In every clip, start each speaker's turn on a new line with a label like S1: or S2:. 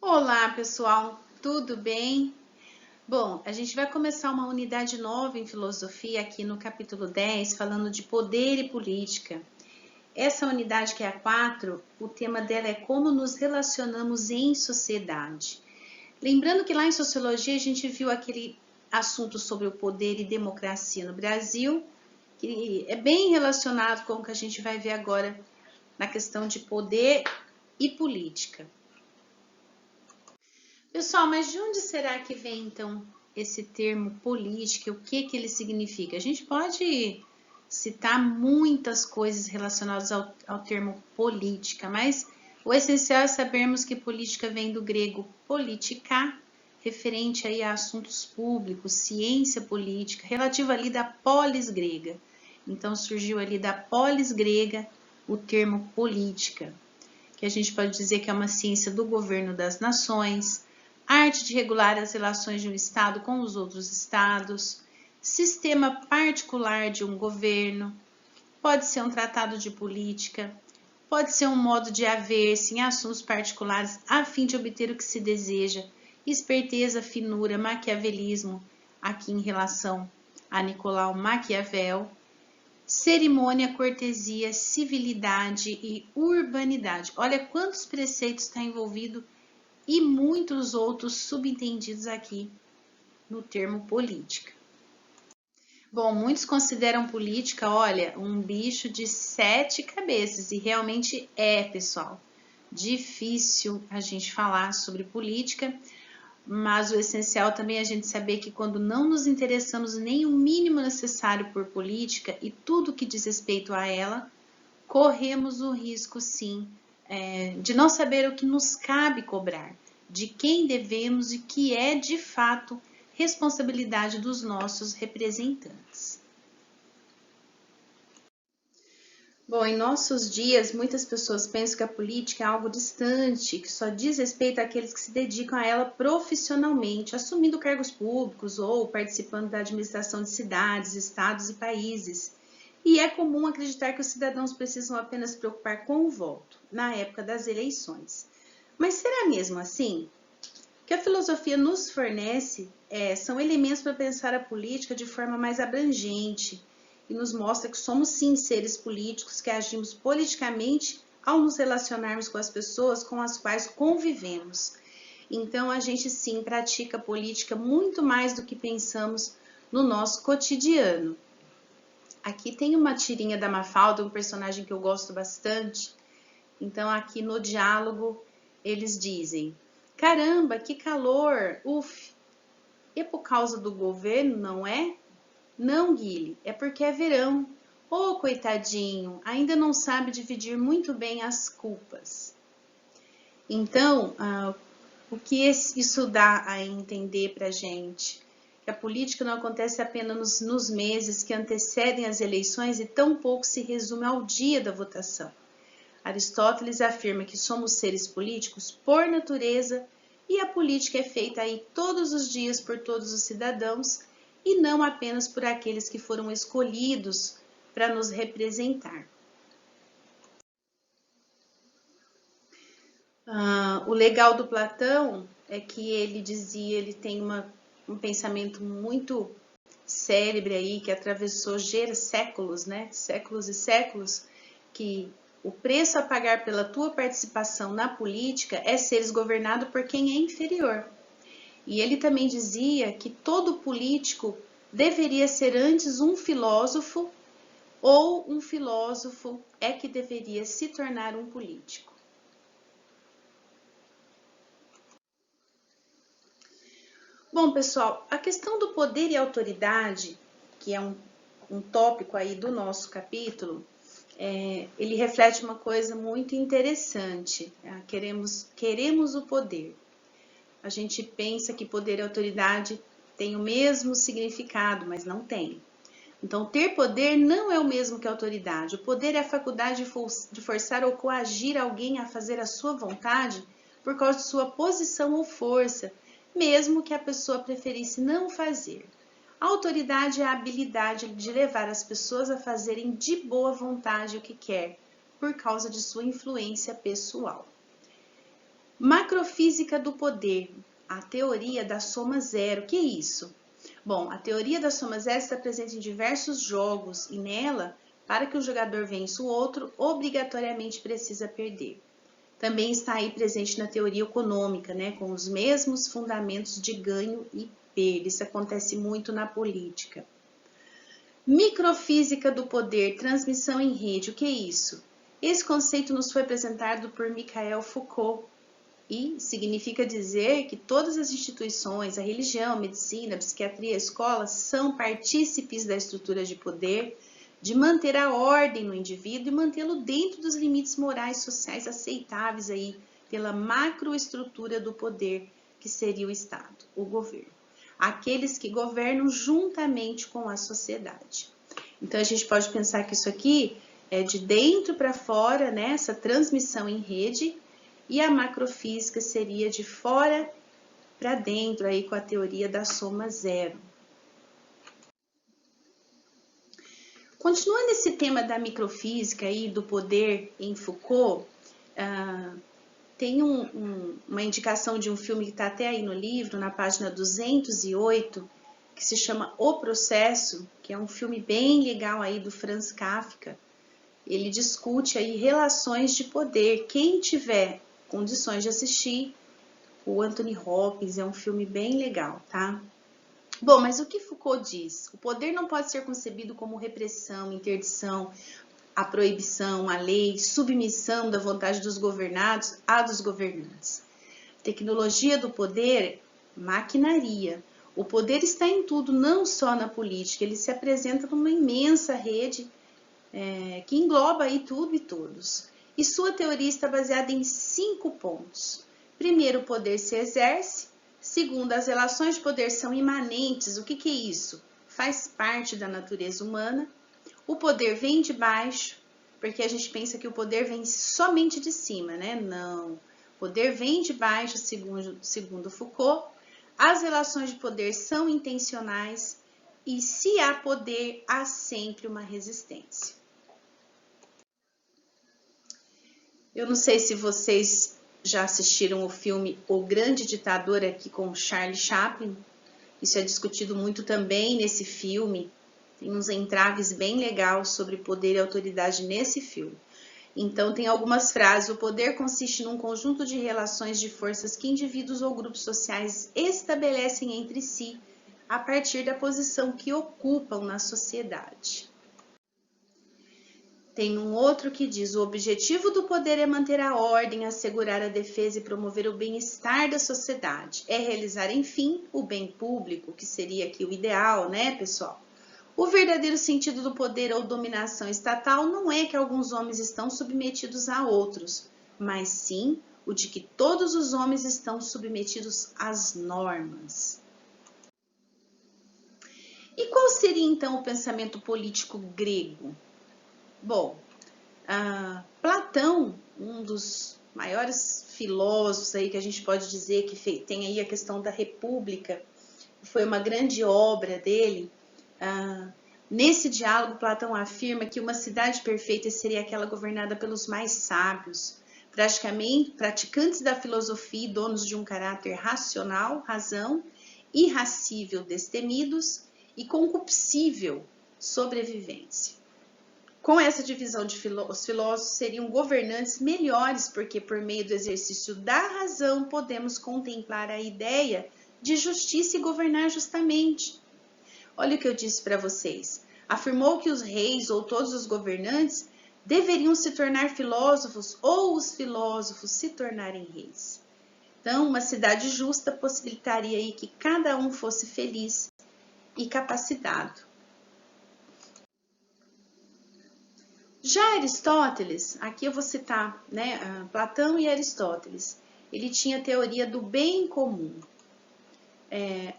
S1: Olá, pessoal, tudo bem? Bom, a gente vai começar uma unidade nova em filosofia aqui no capítulo 10, falando de poder e política. Essa unidade, que é a 4, o tema dela é como nos relacionamos em sociedade. Lembrando que lá em sociologia a gente viu aquele assunto sobre o poder e democracia no Brasil, que é bem relacionado com o que a gente vai ver agora na questão de poder e política. Pessoal, mas de onde será que vem então esse termo política? O que ele significa? A gente pode citar muitas coisas relacionadas ao termo política, mas o essencial é sabermos que política vem do grego politica, referente aí a assuntos públicos, ciência política, relativa ali da polis grega. Então surgiu ali da polis grega o termo política, que a gente pode dizer que é uma ciência do governo das nações, arte de regular as relações de um Estado com os outros Estados, sistema particular de um governo, pode ser um tratado de política, pode ser um modo de haver-se em assuntos particulares a fim de obter o que se deseja, esperteza, finura, maquiavelismo, aqui em relação a Nicolau Maquiavel, cerimônia, cortesia, civilidade e urbanidade. Olha quantos preceitos está envolvido e muitos outros subentendidos aqui no termo política. Bom, muitos consideram política, olha, um bicho de 7 cabeças, e realmente é, pessoal. Difícil a gente falar sobre política, mas o essencial também é a gente saber que quando não nos interessamos nem o mínimo necessário por política e tudo que diz respeito a ela, corremos o risco, sim, de não saber o que nos cabe cobrar, de quem devemos e que é, de fato, responsabilidade dos nossos representantes. Bom, em nossos dias, muitas pessoas pensam que a política é algo distante, que só diz respeito àqueles que se dedicam a ela profissionalmente, assumindo cargos públicos ou participando da administração de cidades, estados e países. E é comum acreditar que os cidadãos precisam apenas se preocupar com o voto, na época das eleições. Mas será mesmo assim? O que a filosofia nos fornece são elementos para pensar a política de forma mais abrangente e nos mostra que somos sim seres políticos, que agimos politicamente ao nos relacionarmos com as pessoas com as quais convivemos. Então a gente sim pratica política muito mais do que pensamos no nosso cotidiano. Aqui tem uma tirinha da Mafalda, um personagem que eu gosto bastante. Então aqui no diálogo eles dizem: caramba, que calor, uf! E por causa do governo, não é? Não, Guile, é porque é verão. Oh, coitadinho, ainda não sabe dividir muito bem as culpas. Então, o que isso dá a entender para a gente? Que a política não acontece apenas nos meses que antecedem as eleições e tampouco se resume ao dia da votação. Aristóteles afirma que somos seres políticos por natureza e a política é feita aí todos os dias por todos os cidadãos e não apenas por aqueles que foram escolhidos para nos representar. O legal do Platão é que ele dizia, ele tem um pensamento muito célebre aí, que atravessou séculos, né? Séculos e séculos, que o preço a pagar pela tua participação na política é seres governado por quem é inferior. E ele também dizia que todo político deveria ser antes um filósofo, ou um filósofo é que deveria se tornar um político. Bom, pessoal, a questão do poder e autoridade, que é um tópico aí do nosso capítulo, ele reflete uma coisa muito interessante. Queremos o poder. A gente pensa que poder e autoridade têm o mesmo significado, mas não tem. Então, ter poder não é o mesmo que autoridade. O poder é a faculdade de forçar ou coagir alguém a fazer a sua vontade por causa de sua posição ou força, mesmo que a pessoa preferisse não fazer. A autoridade é a habilidade de levar as pessoas a fazerem de boa vontade o que quer, por causa de sua influência pessoal. Macrofísica do poder, a teoria da soma zero. O que é isso? Bom, a teoria da soma zero está presente em diversos jogos e nela, para que o jogador vença o outro, obrigatoriamente precisa perder. Também está aí presente na teoria econômica, né, com os mesmos fundamentos de ganho e perda. Isso acontece muito na política. Microfísica do poder, transmissão em rede. O que é isso? Esse conceito nos foi apresentado por Michel Foucault e significa dizer que todas as instituições, a religião, a medicina, a psiquiatria, a escola, são partícipes da estrutura de poder, de manter a ordem no indivíduo e mantê-lo dentro dos limites morais e sociais aceitáveis aí pela macroestrutura do poder, que seria o Estado, o governo. Aqueles que governam juntamente com a sociedade. Então, a gente pode pensar que isso aqui é de dentro para fora, né? Essa transmissão em rede, e a macrofísica seria de fora para dentro, aí com a teoria da soma zero. Continuando esse tema da microfísica e do poder em Foucault, tem uma indicação de um filme que está até aí no livro, na página 208, que se chama O Processo, que é um filme bem legal aí do Franz Kafka. Ele discute aí relações de poder. Quem tiver condições de assistir, o Anthony Hopkins, é um filme bem legal, tá? Bom, mas o que Foucault diz? O poder não pode ser concebido como repressão, interdição, a proibição, a lei, submissão da vontade dos governados à dos governantes. Tecnologia do poder, maquinaria. O poder está em tudo, não só na política. Ele se apresenta numa imensa rede que engloba aí tudo e todos. E sua teoria está baseada em 5 pontos. Primeiro, o poder se exerce. Segundo, as relações de poder são imanentes. O que é isso? Faz parte da natureza humana. O poder vem de baixo, porque a gente pensa que o poder vem somente de cima, né? Não. O poder vem de baixo, segundo Foucault. As relações de poder são intencionais e se há poder, há sempre uma resistência. Eu não sei se vocês já assistiram o filme O Grande Ditador aqui com Charlie Chaplin. Isso é discutido muito também nesse filme. Tem uns entraves bem legais sobre poder e autoridade nesse filme. Então, tem algumas frases. O poder consiste num conjunto de relações de forças que indivíduos ou grupos sociais estabelecem entre si a partir da posição que ocupam na sociedade. Tem um outro que diz: o objetivo do poder é manter a ordem, assegurar a defesa e promover o bem-estar da sociedade. É realizar, enfim, o bem público, que seria aqui o ideal, né, pessoal? O verdadeiro sentido do poder ou dominação estatal não é que alguns homens estão submetidos a outros, mas sim o de que todos os homens estão submetidos às normas. E qual seria então o pensamento político grego? Bom, Platão, um dos maiores filósofos aí que a gente pode dizer que tem aí a questão da república, foi uma grande obra dele. Nesse diálogo, Platão afirma que uma cidade perfeita seria aquela governada pelos mais sábios, praticantes da filosofia e donos de um caráter racional, razão, irracível, destemidos e concupiscível, sobrevivência. Com essa divisão os filósofos seriam governantes melhores, porque por meio do exercício da razão podemos contemplar a ideia de justiça e governar justamente. Olha o que eu disse para vocês. Afirmou que os reis ou todos os governantes deveriam se tornar filósofos ou os filósofos se tornarem reis. Então, uma cidade justa possibilitaria aí que cada um fosse feliz e capacitado. Já Aristóteles, aqui eu vou citar, né, Platão e Aristóteles, ele tinha a teoria do bem comum.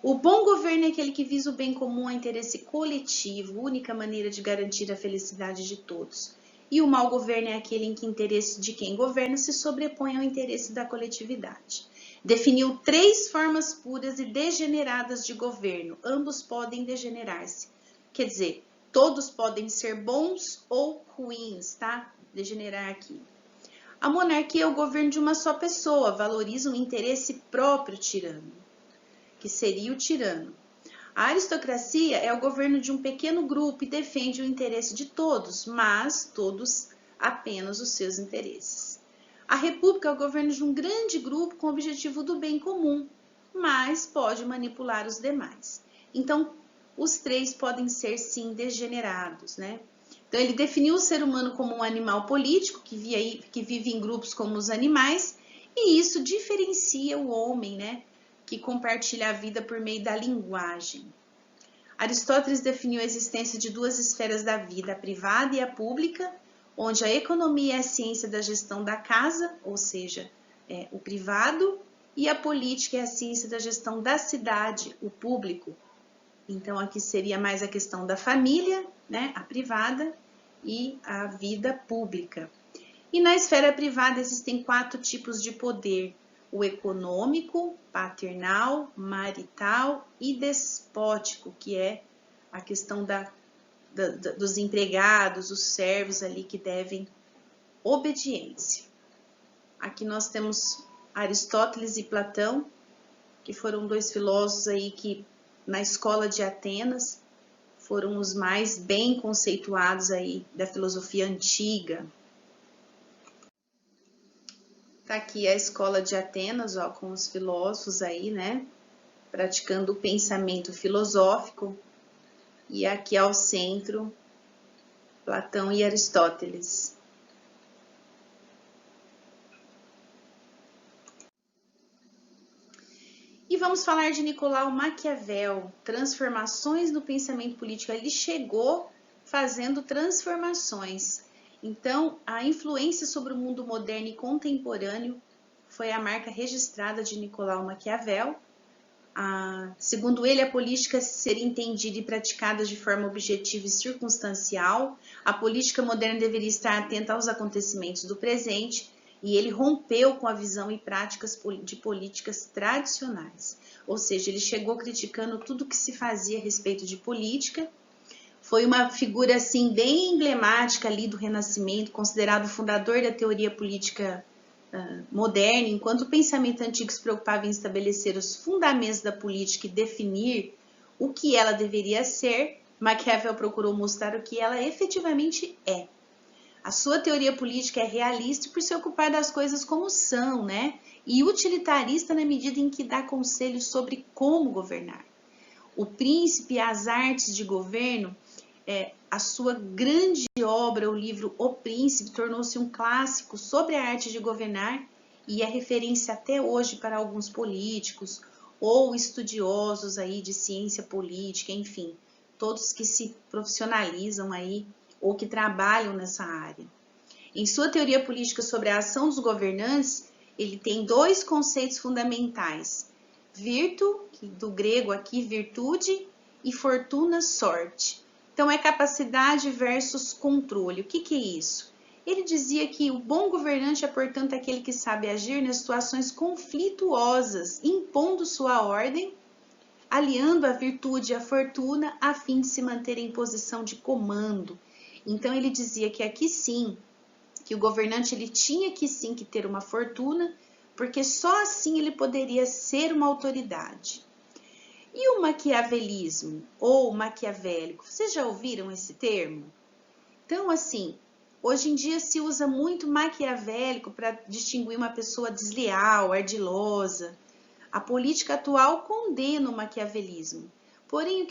S1: O bom governo é aquele que visa o bem comum a interesse coletivo, única maneira de garantir a felicidade de todos. E o mau governo é aquele em que o interesse de quem governa se sobrepõe ao interesse da coletividade. Definiu 3 formas puras e degeneradas de governo. Ambos podem degenerar-se. Quer dizer, todos podem ser bons ou ruins, tá? Degenerar aqui. A monarquia é o governo de uma só pessoa, valoriza o interesse próprio tirano, que seria o tirano. A aristocracia é o governo de um pequeno grupo e defende o interesse de todos, mas todos apenas os seus interesses. A república é o governo de um grande grupo com o objetivo do bem comum, mas pode manipular os demais. Então, os três podem ser, sim, degenerados, né? Então, ele definiu o ser humano como um animal político, que vive em grupos como os animais, e isso diferencia o homem, né? Que compartilha a vida por meio da linguagem. Aristóteles definiu a existência de duas esferas da vida, a privada e a pública, onde a economia é a ciência da gestão da casa, ou seja, o privado, e a política é a ciência da gestão da cidade, o público. Então, aqui seria mais a questão da família, né, a privada, e a vida pública. E na esfera privada existem 4 tipos de poder: o econômico, paternal, marital e despótico, que é a questão dos empregados, os servos ali que devem obediência. Aqui nós temos Aristóteles e Platão, que foram 2 filósofos aí que na escola de Atenas foram os mais bem conceituados aí da filosofia antiga. Tá aqui a escola de Atenas, ó, com os filósofos aí, né, praticando o pensamento filosófico. E aqui ao centro, Platão e Aristóteles. E vamos falar de Nicolau Maquiavel, transformações no pensamento político. Ele chegou fazendo transformações. Então, a influência sobre o mundo moderno e contemporâneo foi a marca registrada de Nicolau Maquiavel. Segundo ele, a política seria entendida e praticada de forma objetiva e circunstancial. A política moderna deveria estar atenta aos acontecimentos do presente, e ele rompeu com a visão e práticas de políticas tradicionais. Ou seja, ele chegou criticando tudo que se fazia a respeito de política. Foi uma figura assim bem emblemática ali do Renascimento, considerado o fundador da teoria política moderna. Enquanto o pensamento antigo se preocupava em estabelecer os fundamentos da política e definir o que ela deveria ser, Maquiavel procurou mostrar o que ela efetivamente é. A sua teoria política é realista por se ocupar das coisas como são, né? E utilitarista na medida em que dá conselhos sobre como governar. O Príncipe e as Artes de Governo, a sua grande obra, o livro O Príncipe, tornou-se um clássico sobre a arte de governar e é referência até hoje para alguns políticos ou estudiosos aí de ciência política, enfim, todos que se profissionalizam aí ou que trabalham nessa área. Em sua teoria política sobre a ação dos governantes, ele tem 2 conceitos fundamentais: virtu, do grego aqui virtude, e fortuna, sorte. Então é capacidade versus controle. O que é isso? Ele dizia que o bom governante é, portanto, aquele que sabe agir nas situações conflituosas, impondo sua ordem, aliando a virtude e a fortuna a fim de se manter em posição de comando. Então ele dizia que aqui sim, que o governante ele tinha que sim que ter uma fortuna, porque só assim ele poderia ser uma autoridade. E o maquiavelismo ou maquiavélico, vocês já ouviram esse termo? Então, assim, hoje em dia se usa muito maquiavélico para distinguir uma pessoa desleal, ardilosa. A política atual condena o maquiavelismo. Porém,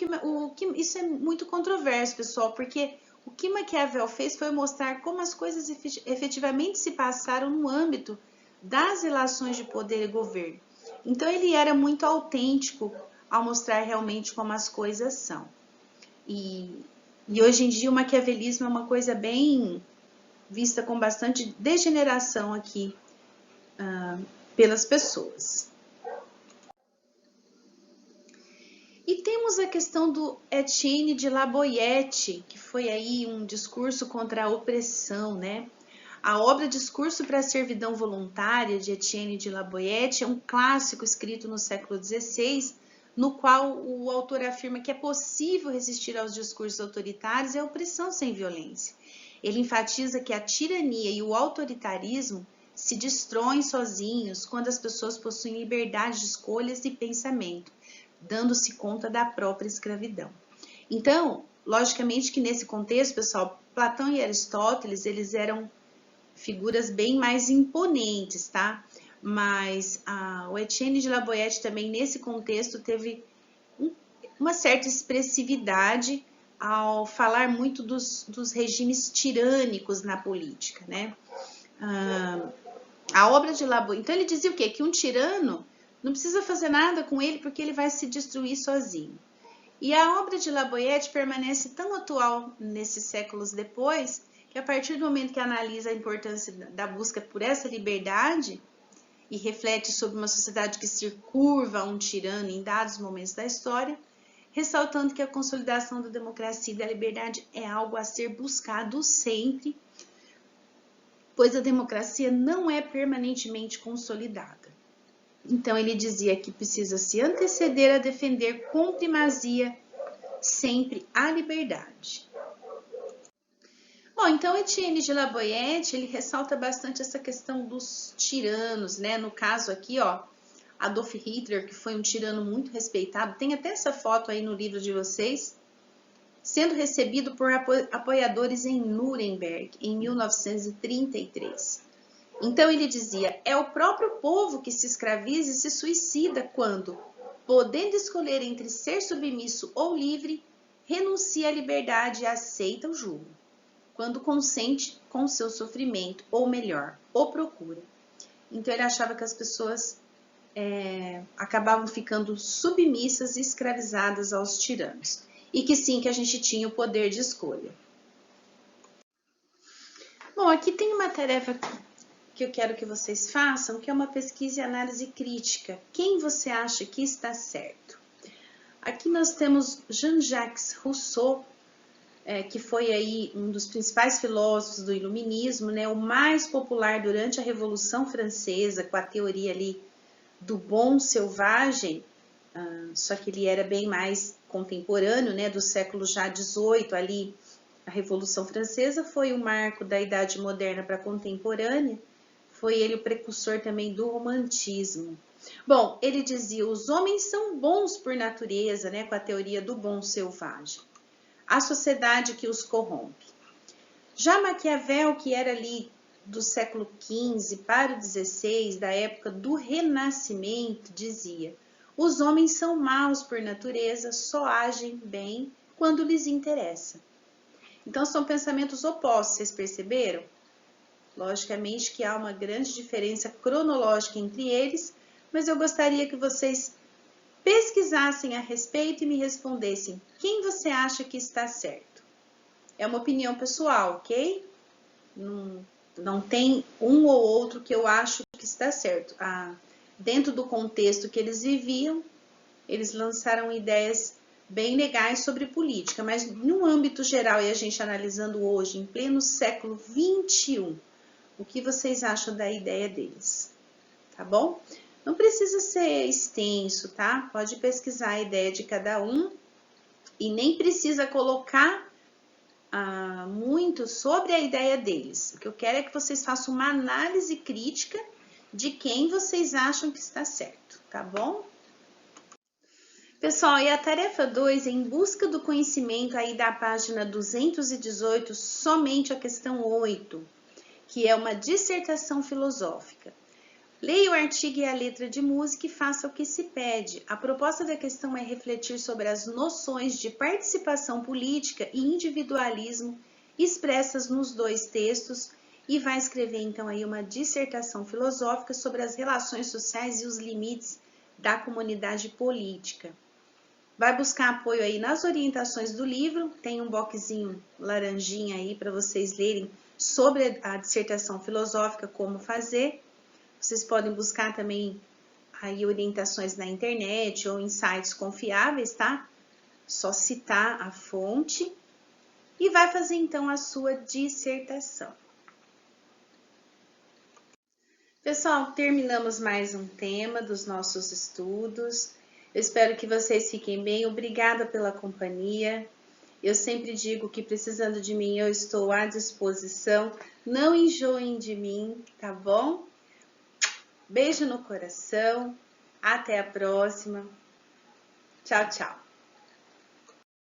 S1: isso é muito controverso, pessoal, porque o que Maquiavel fez foi mostrar como as coisas efetivamente se passaram no âmbito das relações de poder e governo. Então, ele era muito autêntico ao mostrar realmente como as coisas são. E hoje em dia o maquiavelismo é uma coisa bem vista com bastante degeneração aqui pelas pessoas. E temos a questão do Etienne de La Boétie, que foi aí um discurso contra a opressão, né? A obra Discurso para a Servidão Voluntária, de Etienne de La Boétie, é um clássico escrito no século XVI, no qual o autor afirma que é possível resistir aos discursos autoritários e à opressão sem violência. Ele enfatiza que a tirania e o autoritarismo se destroem sozinhos quando as pessoas possuem liberdade de escolhas e pensamento, dando-se conta da própria escravidão. Então, logicamente que nesse contexto, pessoal, Platão e Aristóteles, eles eram figuras bem mais imponentes, tá? Mas o Etienne de La Boétie também, nesse contexto, teve uma certa expressividade ao falar muito dos regimes tirânicos na política, né? A obra de La Boétie, então ele dizia o quê? Que um tirano não precisa fazer nada com ele porque ele vai se destruir sozinho. E a obra de La Boétie permanece tão atual nesses séculos depois, que a partir do momento que analisa a importância da busca por essa liberdade e reflete sobre uma sociedade que se curva a um tirano em dados momentos da história, ressaltando que a consolidação da democracia e da liberdade é algo a ser buscado sempre, pois a democracia não é permanentemente consolidada. Então ele dizia que precisa se anteceder a defender com primazia sempre a liberdade. Bom, então Etienne de La Boétie, ele ressalta bastante essa questão dos tiranos, né? No caso aqui, ó, Adolf Hitler, que foi um tirano muito respeitado, tem até essa foto aí no livro de vocês, sendo recebido por apoiadores em Nuremberg, em 1933. Então ele dizia, é o próprio povo que se escraviza e se suicida quando, podendo escolher entre ser submisso ou livre, renuncia à liberdade e aceita o jugo, quando consente com seu sofrimento, ou melhor, o procura. Então ele achava que as pessoas acabavam ficando submissas e escravizadas aos tiranos. E que sim, que a gente tinha o poder de escolha. Bom, aqui tem uma tarefa que eu quero que vocês façam, que é uma pesquisa e análise crítica. Quem você acha que está certo? Aqui nós temos Jean-Jacques Rousseau, que foi aí um dos principais filósofos do Iluminismo, né, o mais popular durante a Revolução Francesa, com a teoria ali do bom selvagem, só que ele era bem mais contemporâneo, né, do século já XVIII, ali a Revolução Francesa foi o marco da Idade Moderna para a contemporânea, foi ele o precursor também do romantismo. Bom, ele dizia, os homens são bons por natureza, né, com a teoria do bom selvagem. A sociedade que os corrompe. Já Maquiavel, que era ali do século XV para o XVI, da época do Renascimento, dizia, os homens são maus por natureza, só agem bem quando lhes interessa. Então são pensamentos opostos, vocês perceberam? Logicamente que há uma grande diferença cronológica entre eles, mas eu gostaria que vocês pesquisassem a respeito e me respondessem quem você acha que está certo. É uma opinião pessoal, ok? Não tem um ou outro que eu acho que está certo. Dentro do contexto que eles viviam, eles lançaram ideias bem legais sobre política, mas no âmbito geral, e a gente analisando hoje, em pleno século XXI, o que vocês acham da ideia deles? Tá bom? Não precisa ser extenso, tá? Pode pesquisar a ideia de cada um e nem precisa colocar muito sobre a ideia deles. O que eu quero é que vocês façam uma análise crítica de quem vocês acham que está certo, tá bom? Pessoal, e a tarefa 2 é em busca do conhecimento aí da página 218, somente a questão 8, que é uma dissertação filosófica. Leia o artigo e a letra de música e faça o que se pede. A proposta da questão é refletir sobre as noções de participação política e individualismo expressas nos dois textos e vai escrever então aí uma dissertação filosófica sobre as relações sociais e os limites da comunidade política. Vai buscar apoio aí nas orientações do livro, tem um boxzinho laranjinha aí para vocês lerem sobre a dissertação filosófica, como fazer. Vocês podem buscar também aí orientações na internet ou em sites confiáveis, tá? Só citar a fonte e vai fazer então a sua dissertação. Pessoal, terminamos mais um tema dos nossos estudos. Eu espero que vocês fiquem bem. Obrigada pela companhia. Eu sempre digo que precisando de mim, eu estou à disposição. Não enjoem de mim, tá bom? Beijo no coração. Até a próxima. Tchau, tchau.